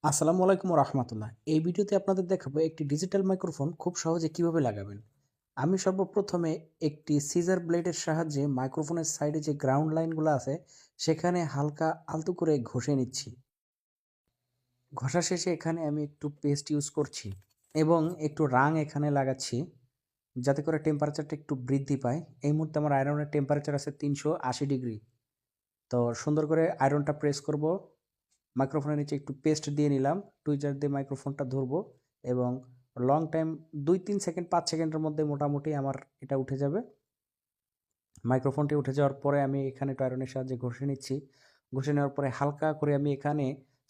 আসসালামু আলাইকুম রহমতুল্লাহ। এই ভিডিওতে আপনাদের দেখাবো একটি ডিজিটাল মাইক্রোফোন খুব সহজে কিভাবে লাগাবেন। আমি সর্বপ্রথমে একটি সিজার ব্লেডের সাহায্যে মাইক্রোফোনের সাইডে যে গ্রাউন্ড লাইনগুলো আছে সেখানে হালকা আলতো করে ঘষে নিচ্ছি। ঘষা শেষে এখানে আমি একটু পেস্ট ইউজ করছি এবং একটু রাং এখানে লাগাচ্ছি যাতে করে টেম্পারেচারটা একটু বৃদ্ধি পায়। এই মুহূর্তে আমার আয়রনের টেম্পারেচার আছে 380 ডিগ্রি। তো সুন্দর করে আয়রনটা প্রেস করব। মাইক্রোফোনের নিচে একটু পেস্ট দিয়ে নিলাম, টুইজার দিয়ে মাইক্রোফোনটা ধরবো এবং লং টাইম 2-3 সেকেন্ড 5 সেকেন্ডের মধ্যে মোটামুটি আমার এটা উঠে যাবে। মাইক্রোফোনটি উঠে যাওয়ার পরে আমি এখানে একটু আয়রনের সাহায্যে ঘষে নিচ্ছি। ঘষে নেওয়ার পরে হালকা করে আমি এখানে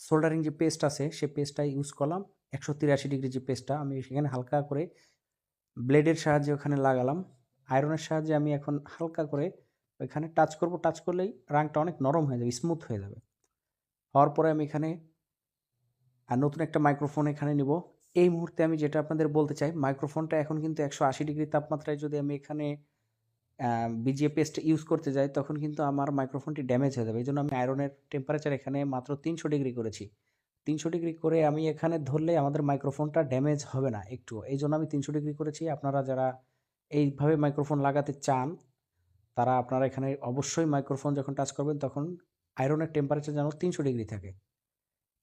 সোল্ডারিং যে পেস্ট আছে সে পেস্টটা ইউজ করলাম। 183 ডিগ্রি যে পেস্টটা আমি সেখানে হালকা করে ব্লেডের সাহায্যে ওখানে লাগালাম। আয়রনের সাহায্যে আমি এখন হালকা করে ওইখানে টাচ করব। টাচ করলেই রাংটা অনেক নরম হয়ে যাবে, স্মুথ হয়ে যাবে। হওয়ার পরে আমি এখানে নতুন একটা মাইক্রোফোন এখানে নিব। এই মুহূর্তে আমি যেটা আপনাদের বলতে চাই, মাইক্রোফোনটা এখন কিন্তু 180 ডিগ্রি তাপমাত্রায় যদি আমি এখানে বিজিএ পেস্ট ইউজ করতে যাই তখন কিন্তু আমার মাইক্রোফোনটি ড্যামেজ হয়ে যাবে। এই জন্য আমি আয়রনের টেম্পারেচার এখানে মাত্র 300 ডিগ্রি করেছি। 300 ডিগ্রি করে আমি এখানে ধরলে আমাদের মাইক্রোফোনটা ড্যামেজ হবে না একটুও। এই জন্য আমি 300 ডিগ্রি করেছি। আপনারা যারা এইভাবে মাইক্রোফোন লাগাতে চান তারা আপনারা এখানে অবশ্যই মাইক্রোফোন যখন টাচ করবেন তখন আয়রনের টেম্পারেচার যেন 300 ডিগ্রি থাকে।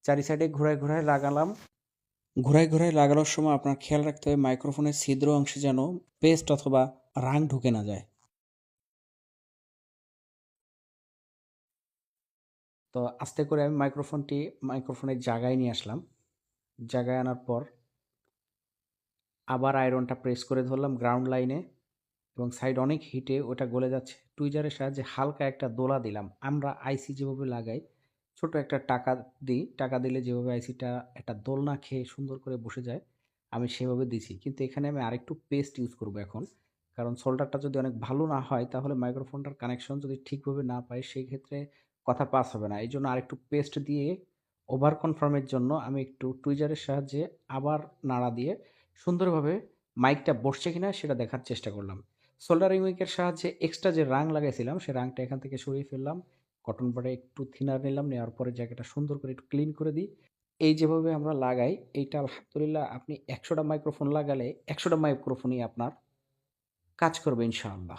চারি সাইডে ঘুরায় ঘুরায় লাগালাম। ঘুরায় ঘুরায় লাগানোর সময় আপনার খেয়াল রাখতে হবে মাইক্রোফোনের ছিদ্র অংশে যেন পেস্ট অথবা রাং ঢুকে না যায়। তো আস্তে করে আমি মাইক্রোফোনটি মাইক্রোফোনের জায়গায় নিয়ে আসলাম। জায়গায় আনার পর আবার আয়রনটা প্রেস করে ধরলাম গ্রাউন্ড লাইনে এবং সাইড অনেক হিটে ওটা গলে যাচ্ছে। টুইজারের সাহায্যে হালকা একটা দোলা দিলাম। আমরা আইসি যেভাবে লাগাই, ছোট একটা টাকা দিই। টাকা দিলে যেভাবে আইসিটা একটা দোলনা খেয়ে সুন্দর করে বসে যায়, আমি সেভাবে দিছি। কিন্তু এখানে আমি আরেকটু পেস্ট ইউজ করব এখন। কারণ সোল্ডারটা যদি অনেক ভালো না হয় তাহলে মাইক্রোফোনটার কানেকশন যদি ঠিকভাবে না পাই সেই ক্ষেত্রে কথা পাস হবে না। এইজন্য আরেকটু পেস্ট দিয়ে ওভার কনফার্মের জন্য আমি একটু টুইজারের সাহায্যে আবার নাড়া দিয়ে সুন্দরভাবে মাইকটা বসছে কিনা সেটা দেখার চেষ্টা করলাম। সোল্ডারিং উইকের সাহায্যে এক্সট্রা যে রাং লাগাইছিলাম সে রাংটা এখান থেকে সরিয়ে ফেললাম। কটন বাডে একটু থিনার নিলাম, নেওয়ার পরে জায়গাটা সুন্দর করে একটু ক্লিন করে দিই। এই যেভাবে আমরা লাগাই এইটা আলহামদুলিল্লাহ আপনি 100টা মাইক্রোফোন লাগালে 100টা মাইক্রোফোনই আপনার কাজ করবে ইনশাআল্লাহ।